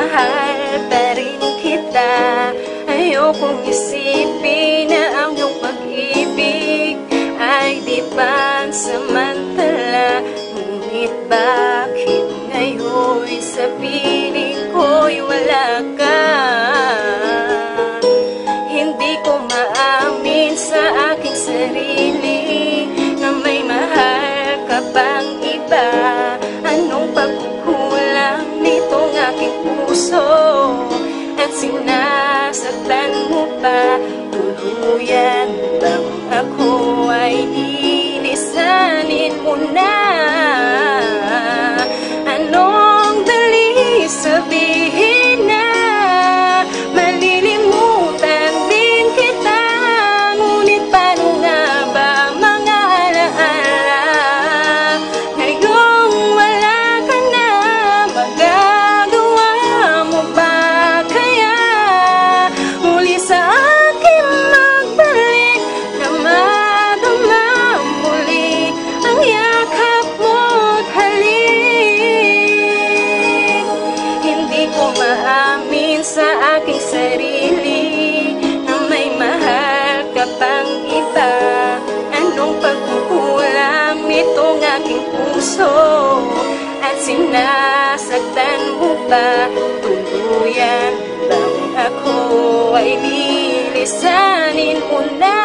mahal pa rin kita. Ayokong isipin na ang iyong pag-ibig ay di pansamantala. Ngunit bakit ngayon'y sa piling ko'y wala ka? Hindi ko maamin sa aking sarili na may mahal ka bang iba. Anong pagkukulang nitong aking puso at sinasaktan mo pa? Tuluyan bang ako ay nilisanin mo na? Anong dali sabihin na malilimutan din kita? Ngunit paano nga ba mga alaala ngayong wala ka na? Magagawa mo ba kaya muli sa akin magbalik na madama muli ang yakap mo't halik? Hindi ko maamin sa aking sarili na may mahal ka pang iba. Anong pagkukulang nitong aking puso at sinasaktan mo ba? Tuluyan bang ako ay nilisanin mo na?